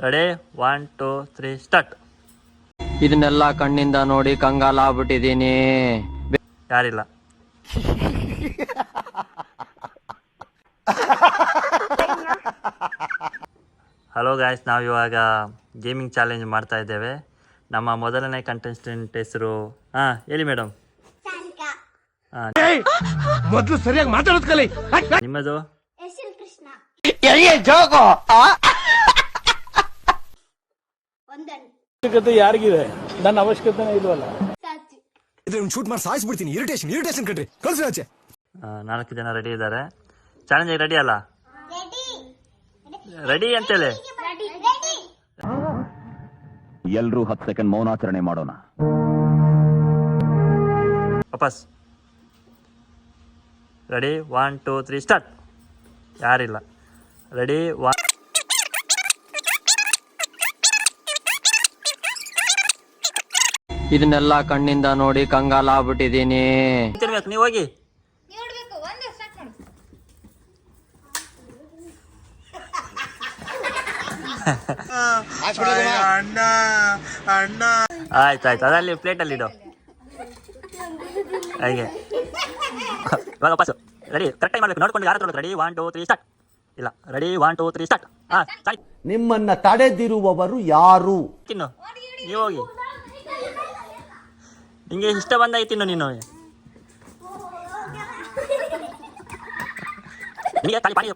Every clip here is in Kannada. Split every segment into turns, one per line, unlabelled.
Ready 1 2 3 start.
ಇದನ್ನೆಲ್ಲ ಕಣ್ಣಿಂದ ನೋಡಿ ಕಂಗಾಲಾಗ್ಬಿಟ್ಟಿದೀನಿ.
ಯಾರಿಲ್ಲ. ಹಲೋ ಗಾಯ್ಸ್, ನಾವು ಇವಾಗ ಗೇಮಿಂಗ್ ಚಾಲೆಂಜ್ ಮಾಡ್ತಾ ಇದ್ದೇವೆ. ನಮ್ಮ ಮೊದಲನೇ ಕಂಟೆಸ್ಟೆಂಟ್ ಹೆಸರು ಹೇಳಿ ಮೇಡಮ್.
ಮೊದಲು ಸರಿಯಾಗಿ ಮಾತಾಡೋದು ಕಲಿ.
ನಿಮ್ಮದು?
ಅವಶ್ಯಕತೆ ಯಾರಿಗಿದೆ? ನನ್ನ ಅವಶ್ಯಕತೆನೇ ಇಲ್ವಲ್ಲ.
ಶೂಟ್ ಮಾಡಿ ಸಾಯಿಸ್ಬಿಡ್ತೀನಿ. ಇರಿಟೇಷನ್ ಕಣ್ರಿ. ಕಳ್ಸಿ ಆಚೆ.
4 ಜನ ರೆಡಿ ಇದ್ದಾರೆ. ಚಾಲೆಂಜ್ ರೆಡಿ ಅಲ್ಲ? ರೆಡಿ ಅಂತೇಳಿ
ಎಲ್ರೂ 10 ಸೆಕೆಂಡ್ ಮೌನಾಚರಣೆ ಮಾಡೋಣ.
ವಾಪಸ್. Ready 1 2 3 start. ಯಾರಿಲ್ಲ. ರೆಡಿ 1.
ಇದನ್ನೆಲ್ಲ ಕಣ್ಣಿಂದ ನೋಡಿ ಕಂಗಾಲಾಗ್ಬಿಟ್ಟಿದೀನಿ.
ನೀವು ಹೋಗಿ. ಆಯ್ತು ಅದಲ್ಲಿ ಪ್ಲೇಟಲ್ಲಿ ಇಡು. ಹಾಗೆ ಇವಾಗ ವಾಪಸ್. ರೆಡಿ ಕರೆಕ್ಟಾಗಿ ಮಾಡ್ಬೇಕು, ನೋಡ್ಕೊಂಡು ಯಾರು ರೆಡಿ 1 2 3 ಸ್ಟಾರ್ಟ್. ಇಲ್ಲ, ರೆಡಿ 1 2 3 ಸ್ಟಾರ್ಟ್.
ನಿಮ್ಮನ್ನ ತಡೆದಿರುವವರು ಯಾರು?
ತಿನ್ನು, ನೀವು ಹೋಗಿ. ನಿಂಗೆ ಇಷ್ಟ ಬಂದಾಗಿ ತಿನ್ನು. ನೀನು ನಿಮಗೆ ಖಾಲಿ ಪಾನಿ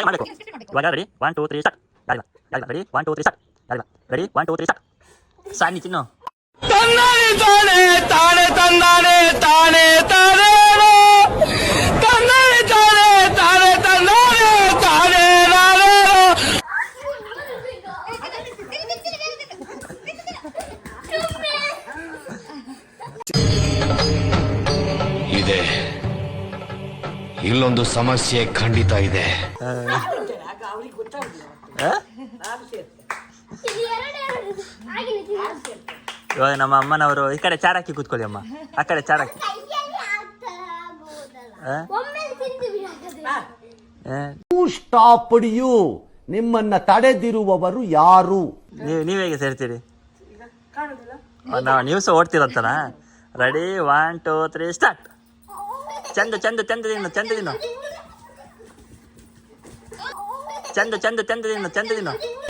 ಮಾಡಬೇಕು. ಇವಾಗ ರೆಡಿ 1 2 3 ಸ್ಟಾರ್ಟ್. ಯಾರಿಲ್ಲ. Ready 1 2 3 start. ಯಾರಿಲ್ಲ. Ready 1 2 3 start. ಸಾನಿ ತಿನ್ನು.
ಇದೆ, ಇಲ್ಲೊಂದು ಸಮಸ್ಯೆ ಖಂಡಿತ ಇದೆ.
ಇವಾಗ ನಮ್ಮ ಅಮ್ಮನವರು ಈ ಕಡೆ ಚಾರಾಕಿ ಕೂತ್ಕೊಳ್ಳಿ ಅಮ್ಮ. ಆ ಕಡೆ ಚಾರಾಕಿ.
Stop you. ನಿಮ್ಮನ್ನ ತಡೆದಿರುವವರು ಯಾರು?
ನೀವು ಹೇಗೆ ಸೇರ್ತೀರಿ? ನಾವು ನ್ಯೂಸ್ ಓಡ್ತಿರಂತನ. Ready 1 2 3 start. ಚಂದ ತಿನ್ನು. ಚಂದ.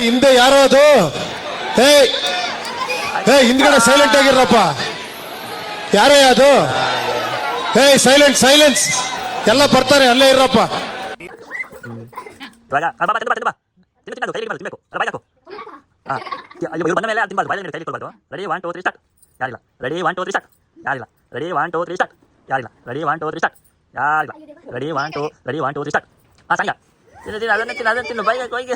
ಹಿಂದೆ ಯಾರೋ ಅದು? ಹಿಂದ್ಗಡೆ ಸೈಲೆಂಟ್ ಆಗಿರಪ್ಪ. ಯಾರೇ ಅದು? ಸೈಲೆನ್ಸ್. ಎಲ್ಲ ಬರ್ತಾರೆ, ಅಲ್ಲೇ ಇರಪ್ಪ.
ಬಂದ ಮೇಲೆ ತಿನ್ಬಾರ್ದು, ಬಾಯಲ್ಲಿ ಕೈ ಇಟ್ಕೊಳ್ಬಾರ್ದು. Ready 1 2 3 start. ಯಾರಿಲ್ಲ. Ready 1 2 3 start. ಯಾರಿಲ್ಲ. Ready 1 2 3 start. ಯಾರಿಲ್ಲ. Ready 1 2 3 start. ಯಾರಿಲ್ಲ. Ready 1 2 3 start. ಸಂಗ ಅದನ್ನ ತಿನ್ನು ಬೈಗೆ ಹೋಗಿ.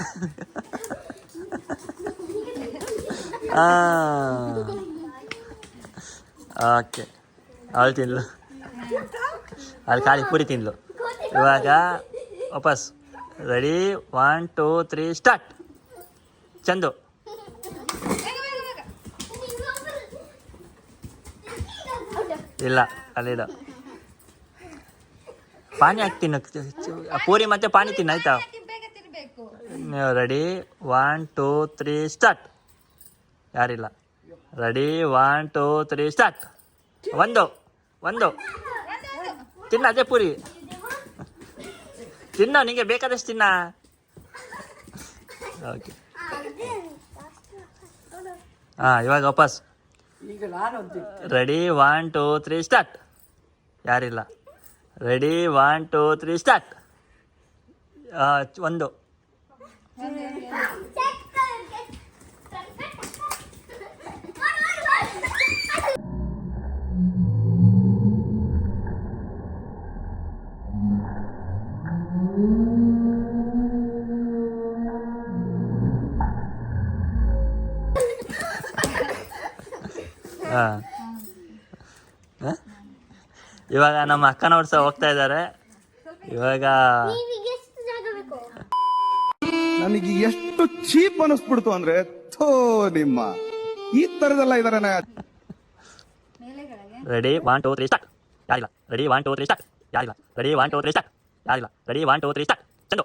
ಓಕೆ, ಅವಳು ತಿನ್ಲು. ಅಲ್ಲಿ ಖಾಲಿ ಪೂರಿ ತಿನ್ಲು. ಇವಾಗ ವಾಪಸ್. Ready 1 2 3 start. ಚಂದು. ಇಲ್ಲ, ಅಲ್ಲಿಡ. ಪಾನಿ ಹಾಕಿ ತಿನ್ನು. ಪೂರಿ ಮತ್ತೆ ಪಾನಿ ತಿನ್ನು, ಆಯ್ತಾ? Ready 1 2 3 start. ಯಾರಿಲ್ಲ. Ready 1 2 3 start. ಒಂದು ತಿನ್ನ. ಅದೇ ಪೂರಿ ತಿನ್ನ, ನಿಂಗೆ ಬೇಕಾದಷ್ಟು ತಿನ್ನ. ಓಕೆ, ಇವಾಗ ವಾಪಸ್. Ready 1 2 3 start. ಯಾರಿಲ್ಲ. Ready 1 2 3 start. ಒಂದು. ಇವಾಗ ನಮ್ಮ ಅಕ್ಕನವ್ರು ಸಹ ಹೋಗ್ತಾ ಇದ್ದಾರೆ. ಇವಾಗ
ನನಗೆ ಎಷ್ಟು ಚೀಪ್ ಅನಿಸ್ಬಿಡ್ತು ಅಂದ್ರೆ, ಥೋ ನಿಮ್ಮ ಈ ತರದೆಲ್ಲ ಇದಾರೆ.
Ready 1 2 3 start. ಯಾರಿಲ್ಲ. Ready 1 2 3 start. ಯಾರಿಲ್ಲ. Ready 1 2 3 start. ಯಾರಿಲ್ಲ. Ready 1 2 3 start. Chandu.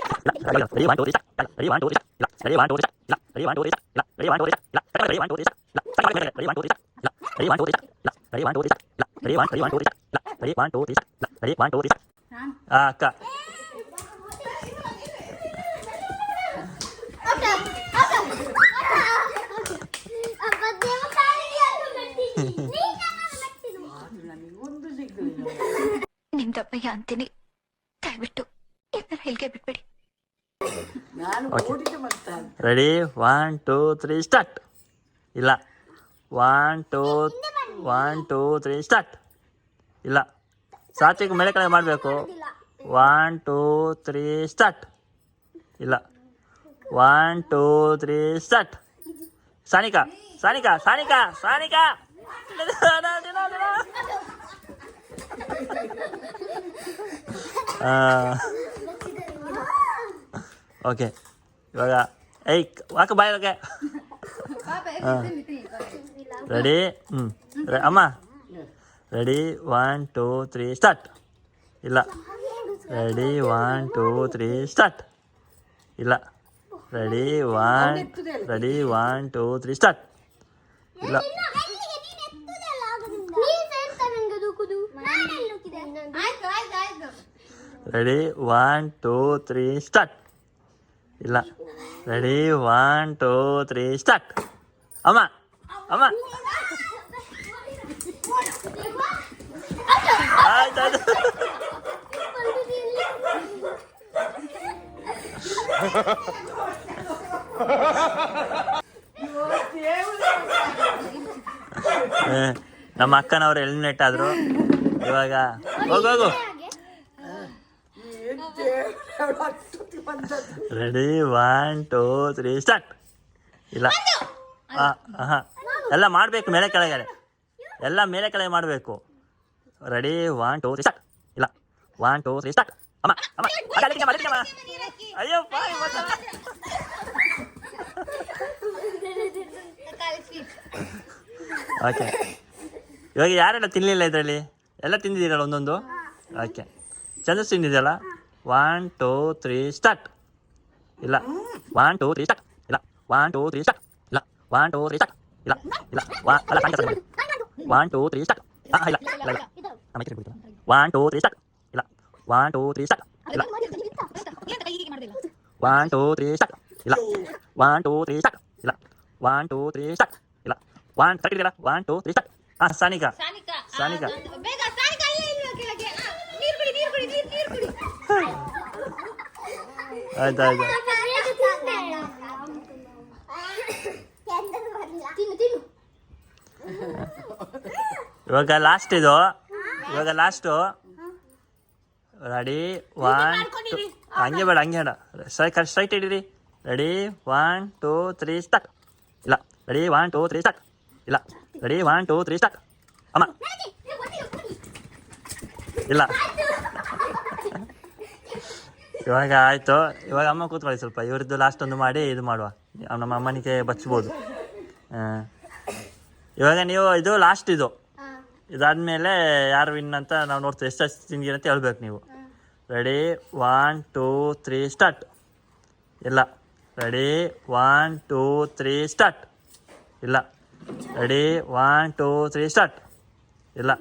Ready 1 2 3 start ready 1 2 3 start ready 1 2 3 start ready 1 2 3 start ready 1 2 3 start ready 1 2 3 start ready 1 2 3 start ready 1 2 3 start ready 1 2 3 start ready 1 2 3 start ready 1 2 3 start ready 1 2 3 ಅಕ್ಕ
ನಿಮ್ ದಪ್ಪಯ್ಯ ಅಂತೀನಿ, ದಯವಿಟ್ಟು ಇದನ್ನ ಹೇಳಿಕೆ ಬಿಟ್ಬಿಡಿ.
ರೆಡಿ 1 2 3 ಸ್ಟಾರ್ಟ್ ಇಲ್ಲ 1 2 1 2 3 ಸ್ಟಾರ್ಟ್ ಇಲ್ಲ ಸಾತ್ವಿಕ ಮೇಲೆ ಕಡೆ ಮಾಡಬೇಕು 1 2 3 ಸ್ಟಾರ್ಟ್ ಇಲ್ಲ 1 2 3 ಸ್ಟಾರ್ಟ್ ಸಾನಿಕಾ ಸಾನಿಕಾ ಸಾನಿಕಾ ಸಾನಿಕಾ ಓಕೆ ಇವಾಗ ಏಯ್ ವಾಕ ಬಾಯ್ ಓಕೆ ರೆಡಿ ಅಮ್ಮ ರೆಡಿ 1 2 3 ಸ್ಟಾರ್ಟ್ ಇಲ್ಲ ರೆಡಿ 1 2 3 ಸ್ಟಾರ್ಟ್ ಇಲ್ಲ ರೆಡಿ 1 2 3 ಸ್ಟಾರ್ಟ್ ಇಲ್ಲ ರೆಡಿ 1 2 3 ಸ್ಟಾರ್ಟ್ ಇಲ್ಲ ರೆಡಿ 1 2 3 ಸ್ಟಾರ್ಟ್ ಅಮ್ಮ ಅಮ್ಮ ಆಯ್ತಾಯ್ತು ನಮ್ಮ ಅಕ್ಕನವ್ರು ಎಲಿಮಿನೇಟ್ ಆದ್ರು ಇವಾಗ ಹೋಗೋಗು ರೆಡಿ 1 2 3 ಸ್ಟಾರ್ಟ್ ಇಲ್ಲ ಎಲ್ಲ ಮಾಡಬೇಕು ಮೇಲೆ ಕೆಳಗಡೆ ಎಲ್ಲ ಮೇಲೆ ಕೆಳಗೆ ಮಾಡಬೇಕು ರೆಡಿ 1 2 3 ಸ್ಟಾರ್ಟ್ ಇಲ್ಲ 1 2 3 ಸ್ಟಾರ್ಟ್ ಅಮ್ಮ ಅಮ್ಮ ಅಯ್ಯಪ್ಪ ಓಕೆ ಇವಾಗ ಯಾರೆಲ್ಲ ತಿನ್ನಲಿಲ್ಲ ಇದರಲ್ಲಿ ಎಲ್ಲ ತಿಂದಿದ್ದೀರಲ್ಲ ಒಂದೊಂದು ಓಕೆ ಚಂದ್ರ ತಿಂದಿದೆಯಲ್ಲ 1 2 3 ಸ್ಟಾರ್ಟ್ ಇಲ್ಲ 1 2 3 ಸ್ಟಾರ್ಟ್ ಇಲ್ಲ 1 2 3 ಸ್ಟಾರ್ಟ್ ಇಲ್ಲ 1 2 3 ಸ್ಟಾರ್ಟ್ ಇಲ್ಲ ಇಲ್ಲ ಅಲ್ಲ 1 2 3 ಸ್ಟಾರ್ಟ್ ಇಲ್ಲ ಇಲ್ಲ ಇಲ್ಲ 1 2 3 ಸ್ಟಾರ್ಟ್ ಇಲ್ಲ 1 2 3 ಸ್ಟಾರ್ಟ್ ಇಲ್ಲ 1 2 3 ಸ್ಟಾರ್ಟ್ ಇಲ್ಲ 1 2 3 ಸ್ಟಾರ್ಟ್ ಇಲ್ಲ 1 2 3 ಸ್ಟಾರ್ಟ್ ಇಲ್ಲ 1 ಸ್ಟಾರ್ಟ್ ಇದೆಯಲ್ಲ 1 2 3 ಸ್ಟಾರ್ಟ್ ಸಾನಿಕಾ ಸಾನಿಕಾ ಆಯ್ತಾಯ್ತು ಇವಾಗ ಲಾಸ್ಟ್ ಇದು ಇವಾಗ ಲಾಸ್ಟು ರೆಡಿ 1 ಹಂಗೆ ಬೇಡ ಹಂಗೆ ಬೇಡ ಸ್ಟ್ರೈಟ್ ಹಿಡೀರಿ ರೆಡಿ 1 2 3 ಸ್ಟಾರ್ಟ್ ಇಲ್ಲ ರೆಡಿ 1 2 3 ಸ್ಟಾರ್ಟ್ ಇಲ್ಲ. Ready 1 2 3 start. ಅಮ್ಮ ಇಲ್ಲ. ಇವಾಗ ಆಯಿತು. ಇವಾಗ ಅಮ್ಮ ಕೂತ್ಕೊಳ್ಳಿ ಸ್ವಲ್ಪ. ಇವ್ರದ್ದು ಲಾಸ್ಟ್ ಒಂದು ಮಾಡಿ ಇದು ಮಾಡುವ. ನಮ್ಮ ಅಮ್ಮನಿಗೆ ಬಚ್ಬೋದು. ಇವಾಗ ನೀವು ಇದು ಲಾಸ್ಟ್ ಇದು. ಇದಾದಮೇಲೆ ಯಾರು ವಿನ್ ಅಂತ ನಾವು ನೋಡ್ತೀವಿ. ಎಷ್ಟು ತಿಂದಿರಿ ಅಂತ ಹೇಳ್ಬೇಕು ನೀವು. Ready 1 2 3 start. ಇಲ್ಲ. Ready 1 2 3 start. ಇಲ್ಲ. Ready 1 2 3 start. ಇಲ್ಲ.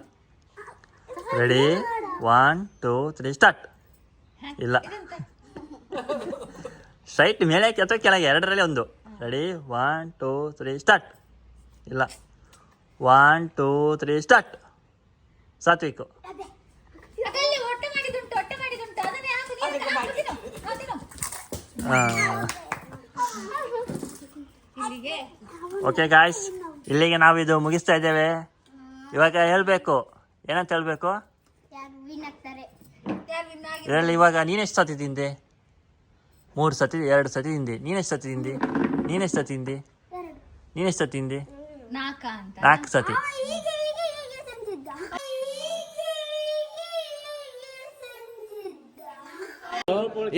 Ready 1 2 3 start. ಇಲ್ಲ. ಸ್ಟ್ರೈಟ್ ಮೇಲೆ ಅಥವಾ ಕೆಳಗೆ ಎರಡರಲ್ಲಿ ಒಂದು. Ready 1 2 3 start. ಇಲ್ಲ. 1 2 3 ಸ್ಟಾರ್ಟ್. ಸಾತ್ವಿಕ್. ಓಕೆ ಗಾಯ್ಸ್, ಇಲ್ಲಿಗೆ ನಾವು ಇದು ಮುಗಿಸ್ತಾ ಇದ್ದೇವೆ. ಇವಾಗ ಹೇಳ್ಬೇಕು, ಏನಂತ ಹೇಳ್ಬೇಕು ಇದರಲ್ಲಿ. ಇವಾಗ ನೀನೆಷ್ಟು ಸತಿ ತಿಂದೆ? 3 ಸತಿ 2 ಸತಿ ತಿಂದೆ. ನೀನೆಷ್ಟು ಸತಿ ತಿಂದೆ? ನೀನೆಷ್ಟು ಸತಿ ತಿಂದೆ? ನೀನೆಷ್ಟು ಸತಿ ತಿಂದೆ? 4 ಸತಿ.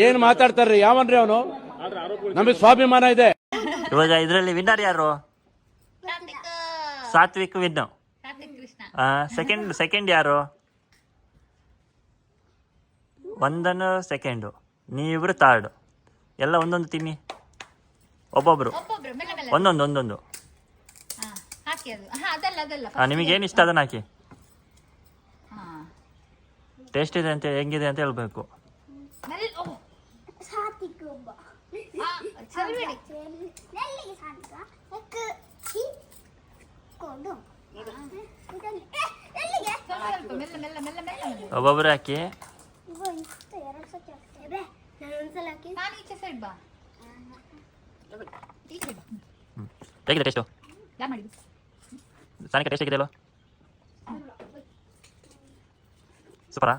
ಏನ್ ಮಾತಾಡ್ತಾರ್ರಿ? ಯಾವನ್ರಿ ಅವನು? ನಮಗೆ ಸ್ವಾಭಿಮಾನ ಇದೆ.
ಇವಾಗ ಇದರಲ್ಲಿ ವಿನ್ನರ್ ಯಾರು? ಸಾತ್ವಿಕ್ ವಿನ್. ಸೆಕೆಂಡ್ ಯಾರು? ಒಂದನ್ನು ಸೆಕೆಂಡು, ನೀವಿಬ್ರು ಥರ್ಡ್. ಎಲ್ಲ ಒಂದೊಂದು ತಿನ್ನಿ, ಒಬ್ಬೊಬ್ರು ಒಂದೊಂದು. ನಿಮಗೇನು ಇಷ್ಟ ಅದನ್ನ ಹಾಕಿ. ಟೇಸ್ಟ್ ಇದೆ ಅಂತ, ಹೆಂಗಿದೆ ಅಂತ ಹೇಳ್ಬೇಕು. ಒಬ್ಬೊಬ್ರು ಹಾಕಿ. ಹೇಗಿದೆ ಟೇಸ್ಟು? ಸಾನಿಕ ಟೇಸ್ಟ್ ಹೇಗಿದೆ ಅಲ್ವಾ? ಸೂಪರಾ?